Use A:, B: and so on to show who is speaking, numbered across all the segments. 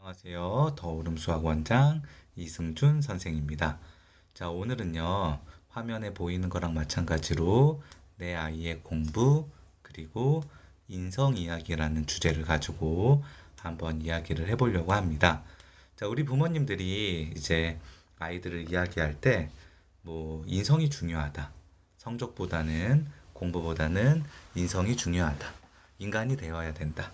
A: 안녕하세요. 더오름 수학원장 이승준 선생입니다. 자, 오늘은요, 화면에 보이는 거랑 마찬가지로 내 아이의 공부, 그리고 인성 이야기라는 주제를 가지고 한번 이야기를 해보려고 합니다. 자, 우리 부모님들이 이제 아이들을 이야기할 때, 인성이 중요하다. 성적보다는, 공부보다는 인성이 중요하다. 인간이 되어야 된다.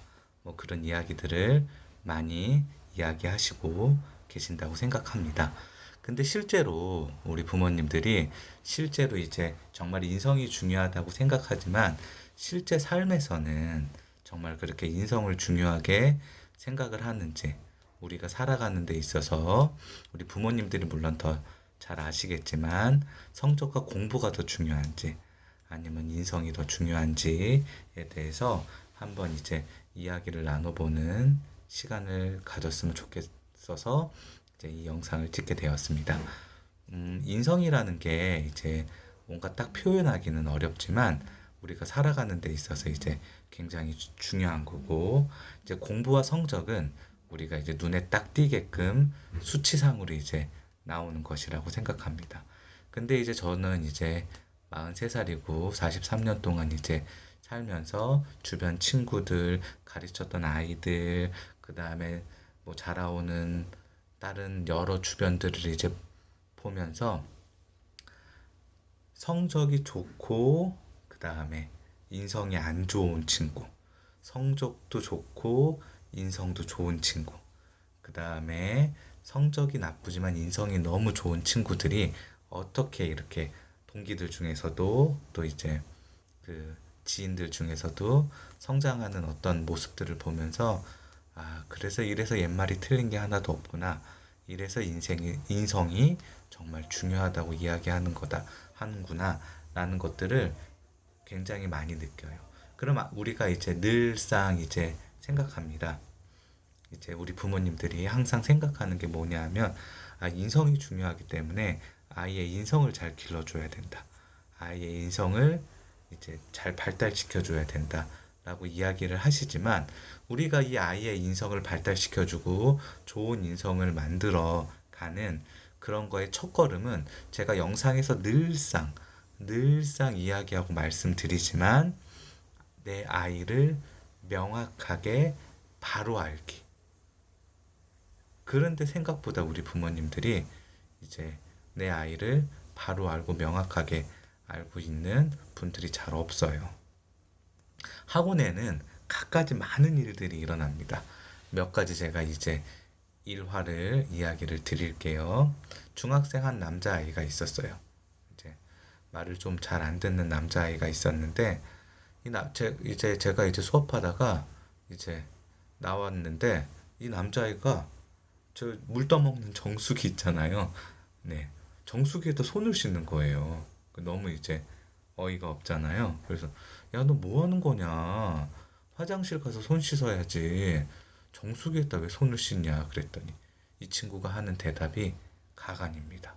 A: 그런 이야기들을 많이 이야기하시고 계신다고 생각합니다. 근데 실제로 우리 부모님들이 실제로 이제 정말 인성이 중요하다고 생각하지만 실제 삶에서는 정말 그렇게 인성을 중요하게 생각을 하는지 우리가 살아가는 데 있어서 우리 부모님들이 물론 더 잘 아시겠지만 성적과 공부가 더 중요한지 아니면 인성이 더 중요한지에 대해서 한번 이제 이야기를 나눠보는 시간을 가졌으면 좋겠어서 이제 이 영상을 찍게 되었습니다. 인성이라는 게 이제 뭔가 딱 표현하기는 어렵지만 우리가 살아가는 데 있어서 이제 굉장히 중요한 거고 이제 공부와 성적은 우리가 이제 눈에 딱 띄게끔 수치상으로 이제 나오는 것이라고 생각합니다. 근데 이제 저는 이제 43살이고 43년 동안 이제 살면서 주변 친구들, 가르쳤던 아이들, 그 다음에 자라오는 다른 여러 주변들을 이제 보면서 성적이 좋고, 그 다음에 인성이 안 좋은 친구, 성적도 좋고, 인성도 좋은 친구, 그 다음에 성적이 나쁘지만 인성이 너무 좋은 친구들이 어떻게 이렇게 동기들 중에서도 또 이제 그 지인들 중에서도 성장하는 어떤 모습들을 보면서 그래서 이래서 옛말이 틀린 게 하나도 없구나. 이래서 인성이 정말 중요하다고 이야기하는 거다, 하는구나, 라는 것들을 굉장히 많이 느껴요. 그럼 우리가 이제 늘상 이제 생각합니다. 이제 우리 부모님들이 항상 생각하는 게 뭐냐 하면, 인성이 중요하기 때문에 아이의 인성을 잘 길러줘야 된다. 아이의 인성을 이제 잘 발달시켜줘야 된다. 라고 이야기를 하시지만, 우리가 이 아이의 인성을 발달시켜주고 좋은 인성을 만들어 가는 그런 거의 첫걸음은 제가 영상에서 늘상 이야기하고 말씀드리지만, 내 아이를 명확하게 바로 알기. 그런데 생각보다 우리 부모님들이 이제 내 아이를 바로 알고 명확하게 알고 있는 분들이 잘 없어요. 학원에는 갖가지 많은 일들이 일어납니다. 몇 가지 제가 이제 일화를 이야기를 드릴게요. 중학생 한 남자아이가 있었어요. 이제 말을 좀 잘 안 듣는 남자아이가 있었는데, 이제 제가 이제 수업하다가 이제 나왔는데, 이 남자아이가 저 물 떠먹는 정수기 있잖아요. 네. 정수기에다 손을 씻는 거예요. 너무 이제 어이가 없잖아요. 그래서 야, 너 뭐 하는 거냐? 화장실 가서 손 씻어야지. 정수기에다 왜 손을 씻냐? 그랬더니 이 친구가 하는 대답이 가관입니다.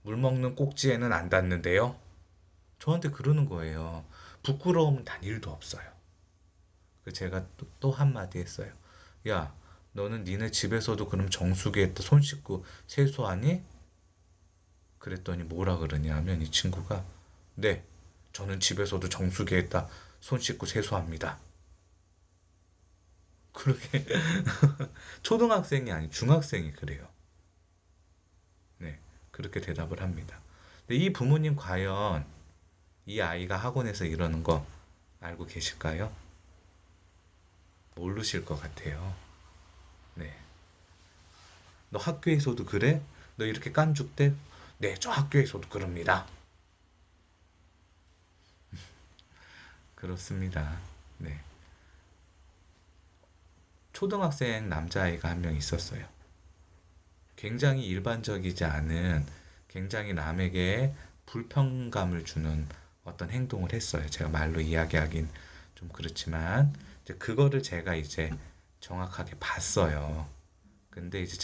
A: 물 먹는 꼭지에는 안 닿는데요. 저한테 그러는 거예요. 부끄러움 단 1도 없어요. 제가 또 한마디 했어요. 야, 너는 니네 집에서도 그럼 정수기에다 손 씻고 세수하니? 그랬더니 뭐라 그러냐면 이 친구가 네, 저는 집에서도 정수기에다 손 씻고 세수합니다. 그렇게 초등학생이 아니 중학생이 그래요. 네, 그렇게 대답을 합니다. 근데 이 부모님 과연 이 아이가 학원에서 이러는 거 알고 계실까요? 모르실 것 같아요. 네. 너 학교에서도 그래? 너 이렇게 깐죽대? 네, 저 학교에서도 그럽니다. 그렇습니다. 네. 초등학생 남자아이가 한 명 있었어요. 굉장히 일반적이지 않은, 굉장히 남에게 불편감을 주는 어떤 행동을 했어요. 제가 말로 이야기하긴 좀 그렇지만, 이제 그거를 제가 이제 정확하게 봤어요. 근데 이제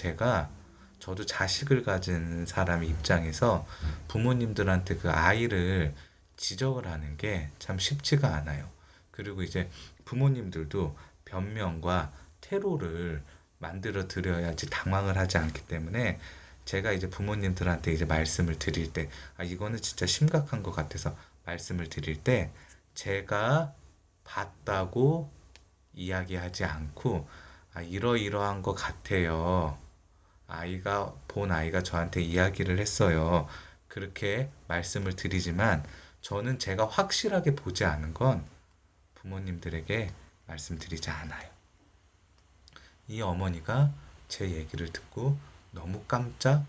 A: 저도 자식을 가진 사람 입장에서 부모님들한테 그 아이를 지적을 하는 게 참 쉽지가 않아요. 그리고 이제 부모님들도 변명과 퇴로를 만들어 드려야지 당황을 하지 않기 때문에 제가 이제 부모님들한테 이제 말씀을 드릴 때, 아, 이거는 진짜 심각한 것 같아서 말씀을 드릴 때, 제가 봤다고 이야기하지 않고, 아, 이러이러한 것 같아요. 본 아이가 저한테 이야기를 했어요. 그렇게 말씀을 드리지만, 저는 제가 확실하게 보지 않은 건 부모님들에게 말씀드리지 않아요. 이 어머니가 제 얘기를 듣고 너무 깜짝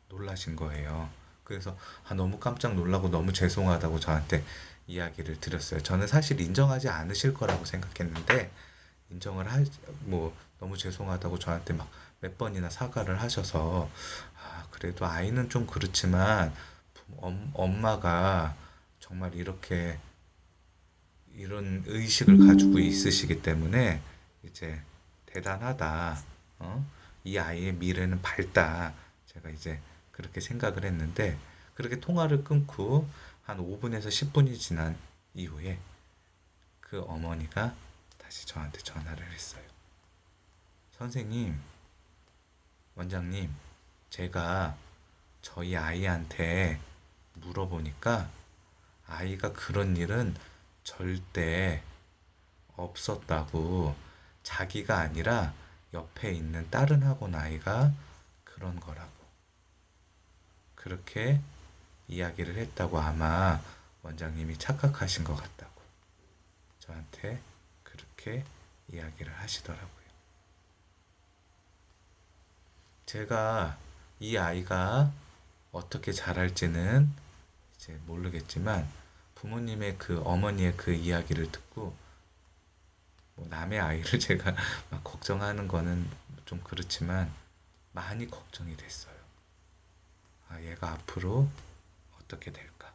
A: 놀라신 거예요. 그래서 너무 깜짝 놀라고 너무 죄송하다고 저한테 이야기를 드렸어요. 저는 사실 인정하지 않으실 거라고 생각했는데 인정을 하, 뭐 너무 죄송하다고 저한테 막 몇 번이나 사과를 하셔서 그래도 아이는 좀 그렇지만 엄마가 정말 이렇게 이런 의식을 가지고 있으시기 때문에 이제 대단하다. 어? 이 아이의 미래는 밝다. 제가 이제 그렇게 생각을 했는데 그렇게 통화를 끊고 한 5분에서 10분이 지난 이후에 그 어머니가 다시 저한테 전화를 했어요. 선생님, 원장님, 제가 저희 아이한테 물어보니까 아이가 그런 일은 절대 없었다고 자기가 아니라 옆에 있는 다른 학원 아이가 그런 거라고 그렇게 이야기를 했다고 아마 원장님이 착각하신 것 같다고 저한테 그렇게 이야기를 하시더라고요. 제가 이 아이가 어떻게 자랄지는 이제 모르겠지만 부모님의 그 어머니의 그 이야기를 듣고 뭐 남의 아이를 제가 막 걱정하는 거는 좀 그렇지만 많이 걱정이 됐어요. 얘가 앞으로 어떻게 될까?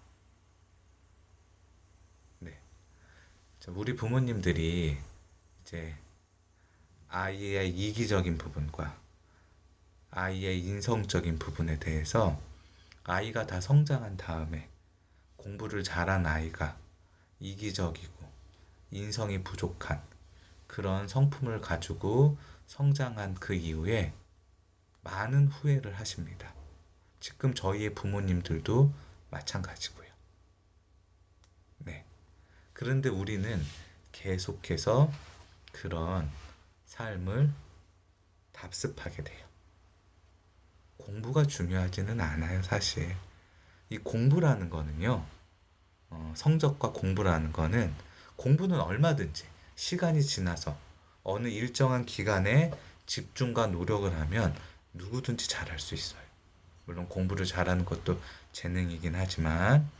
A: 네. 우리 부모님들이 이제 아이의 이기적인 부분과 아이의 인성적인 부분에 대해서 아이가 다 성장한 다음에 공부를 잘한 아이가 이기적이고 인성이 부족한 그런 성품을 가지고 성장한 그 이후에 많은 후회를 하십니다. 지금 저희의 부모님들도 마찬가지고요. 네. 그런데 우리는 계속해서 그런 삶을 답습하게 돼요. 공부가 중요하지는 않아요, 사실. 이 공부라는 거는요, 성적과 공부라는 거는 공부는 얼마든지 시간이 지나서 어느 일정한 기간에 집중과 노력을 하면 누구든지 잘할 수 있어요. 물론 공부를 잘하는 것도 재능이긴 하지만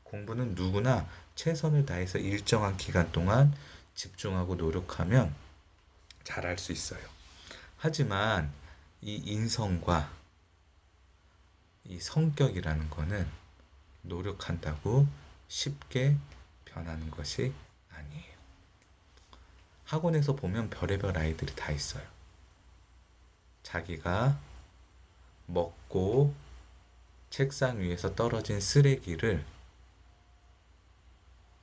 A: 공부는 누구나 최선을 다해서 일정한 기간 동안 집중하고 노력하면 잘할 수 있어요. 하지만 이 인성과 이 성격이라는 거는 노력한다고 쉽게 변하는 것이 아니에요. 학원에서 보면 별의별 아이들이 다 있어요. 자기가 먹고 책상 위에서 떨어진 쓰레기를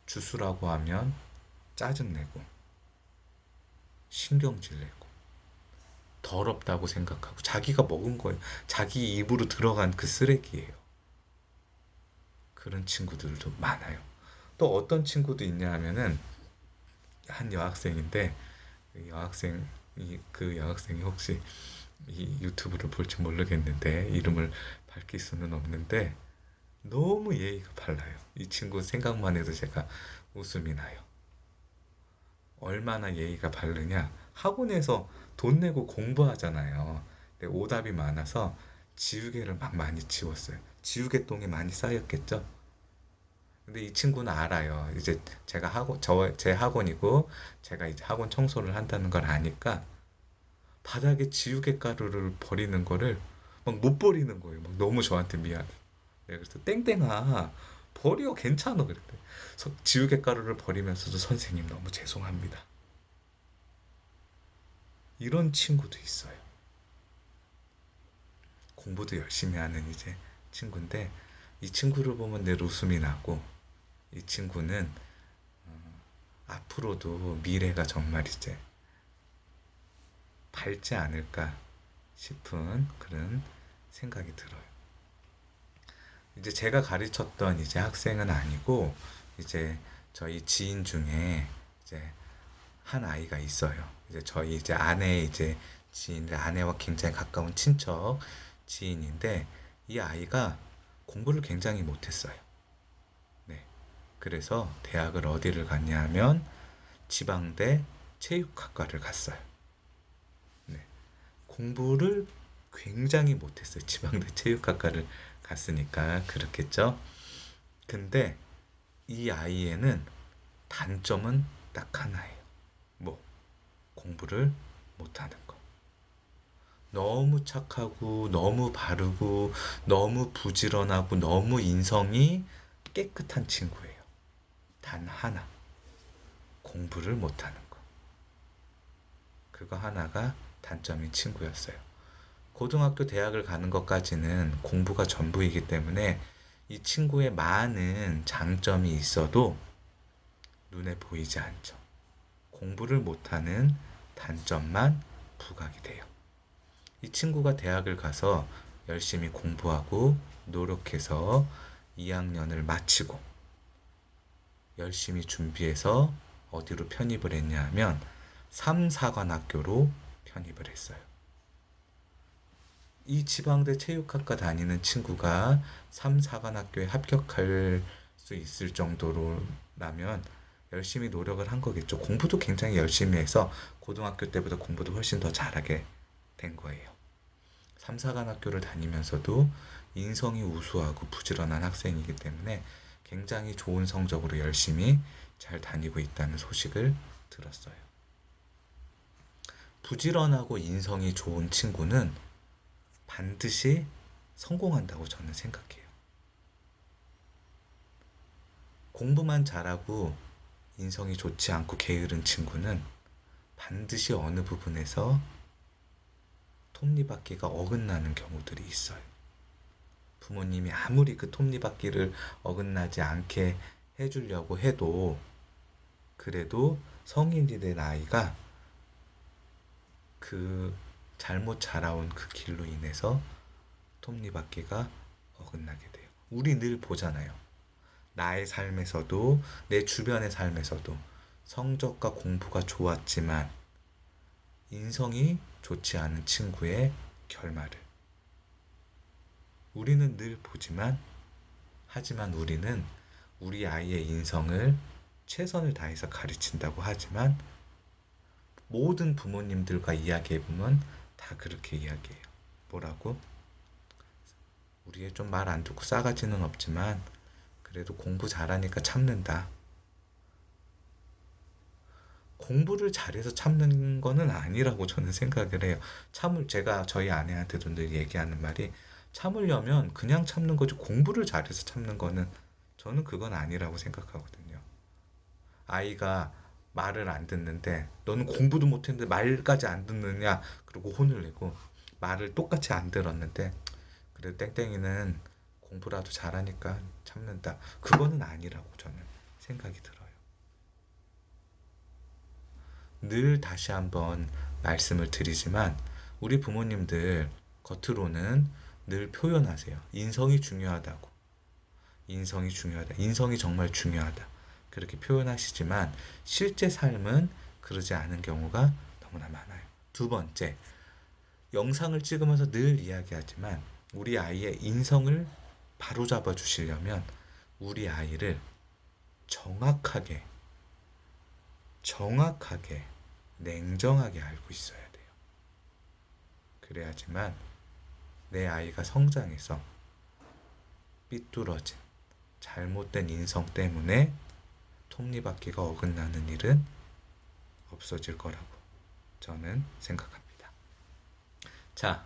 A: 주스라고 하면 짜증내고 신경질 내고 더럽다고 생각하고 자기가 먹은 거예요. 자기 입으로 들어간 그 쓰레기예요. 그런 친구들도 많아요. 또 어떤 친구도 있냐 하면은 한 여학생인데 그 여학생이 혹시 이 유튜브를 볼지 모르겠는데 이름을 밝힐 수는 없는데 너무 예의가 발라요. 이 친구 생각만 해도 제가 웃음이 나요. 얼마나 예의가 바르냐? 학원에서 돈 내고 공부하잖아요. 근데 오답이 많아서 지우개를 막 많이 지웠어요. 지우개 똥이 많이 쌓였겠죠? 근데 이 친구는 알아요. 이제 제 학원이고, 제가 이제 학원 청소를 한다는 걸 아니까, 바닥에 지우개 가루를 버리는 거를 막 못 버리는 거예요. 막 너무 저한테 미안해. 네, 그래서 땡땡아, 버려, 괜찮아. 그랬대. 지우개 가루를 버리면서도 선생님 너무 죄송합니다. 이런 친구도 있어요. 공부도 열심히 하는 이제 친구인데, 이 친구를 보면 내 웃음이 나고, 이 친구는 앞으로도 미래가 정말 이제 밟지 않을까 싶은 그런 생각이 들어요. 이제 제가 가르쳤던 이제 학생은 아니고 이제 저희 지인 중에 이제 한 아이가 있어요. 이제 저희 이제 아내의 이제 지인, 아내와 굉장히 가까운 친척 지인인데 이 아이가 공부를 굉장히 못했어요. 네. 그래서 대학을 어디를 갔냐 하면 지방대 체육학과를 갔어요. 네. 공부를 굉장히 못했어요. 지방대 체육학과를 갔으니까 그렇겠죠. 근데 이 아이에는 단점은 딱 하나예요. 뭐, 공부를 못하는 거. 너무 착하고, 너무 바르고, 너무 부지런하고, 너무 인성이 깨끗한 친구예요. 단 하나. 공부를 못하는 거. 그거 하나가 단점인 친구였어요. 고등학교, 대학을 가는 것까지는 공부가 전부이기 때문에 이 친구의 많은 장점이 있어도 눈에 보이지 않죠. 공부를 못하는 단점만 부각이 돼요. 이 친구가 대학을 가서 열심히 공부하고 노력해서 2학년을 마치고 열심히 준비해서 어디로 편입을 했냐 하면 3, 4관학교로 편입을 했어요. 이 지방대 체육학과 다니는 친구가 3, 4관학교에 합격할 수 있을 정도로라면 열심히 노력을 한 거겠죠. 공부도 굉장히 열심히 해서 고등학교 때보다 공부도 훨씬 더 잘하게 된 거예요. 3, 4관학교를 다니면서도 인성이 우수하고 부지런한 학생이기 때문에 굉장히 좋은 성적으로 열심히 잘 다니고 있다는 소식을 들었어요. 부지런하고 인성이 좋은 친구는 반드시 성공한다고 저는 생각해요. 공부만 잘하고 인성이 좋지 않고 게으른 친구는 반드시 어느 부분에서 톱니바퀴가 어긋나는 경우들이 있어요. 부모님이 아무리 그 톱니바퀴를 어긋나지 않게 해주려고 해도 그래도 성인이 된 아이가 그 잘못 자라온 그 길로 인해서 톱니바퀴가 어긋나게 돼요. 우리 늘 보잖아요. 나의 삶에서도 내 주변의 삶에서도 성적과 공부가 좋았지만 인성이 좋지 않은 친구의 결말을 우리는 늘 보지만 하지만 우리는 우리 아이의 인성을 최선을 다해서 가르친다고 하지만 모든 부모님들과 이야기해보면 다 그렇게 이야기해요. 뭐라고? 우리 애 좀 말 안 듣고 싸가지는 없지만 그래도 공부 잘하니까 참는다. 공부를 잘해서 참는 거는 아니라고 저는 생각을 해요. 제가 저희 아내한테도 늘 얘기하는 말이 참으려면 그냥 참는 거지 공부를 잘해서 참는 거는 저는 그건 아니라고 생각하거든요. 아이가 말을 안 듣는데 너는 공부도 못했는데 말까지 안 듣느냐 그러고 혼을 내고 말을 똑같이 안 들었는데 그래도 땡땡이는 공부라도 잘하니까 참는다. 그거는 아니라고 저는 생각이 들어요. 늘 다시 한번 말씀을 드리지만 우리 부모님들 겉으로는 늘 표현하세요. 인성이 중요하다고. 인성이 중요하다. 인성이 정말 중요하다. 그렇게 표현하시지만 실제 삶은 그러지 않은 경우가 너무나 많아요. 두 번째, 영상을 찍으면서 늘 이야기하지만 우리 아이의 인성을 바로잡아 주시려면 우리 아이를 정확하게, 정확하게, 냉정하게 알고 있어야 돼요. 그래야지만 내 아이가 성장해서 삐뚤어진, 잘못된 인성 때문에 톱니바퀴가 어긋나는 일은 없어질 거라고 저는 생각합니다. 자,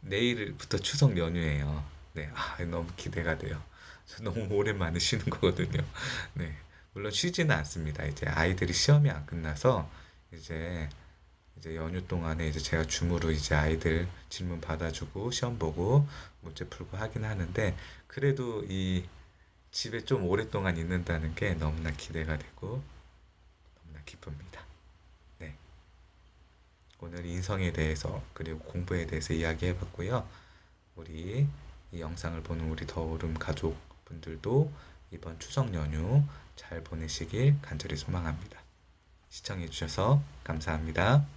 A: 내일부터 추석 연휴예요. 네, 너무 기대가 돼요. 너무 오랜만에 쉬는 거거든요. 네, 물론 쉬지는 않습니다. 이제 아이들이 시험이 안 끝나서 이제 연휴 동안에 이제 제가 줌으로 이제 아이들 질문 받아주고 시험 보고 문제 풀고 하긴 하는데 그래도 이 집에 좀 오랫동안 있는다는 게 너무나 기대가 되고 너무나 기쁩니다. 네. 오늘 인성에 대해서 그리고 공부에 대해서 이야기해 봤고요. 우리 이 영상을 보는 우리 더오름 가족분들도 이번 추석 연휴 잘 보내시길 간절히 소망합니다. 시청해 주셔서 감사합니다.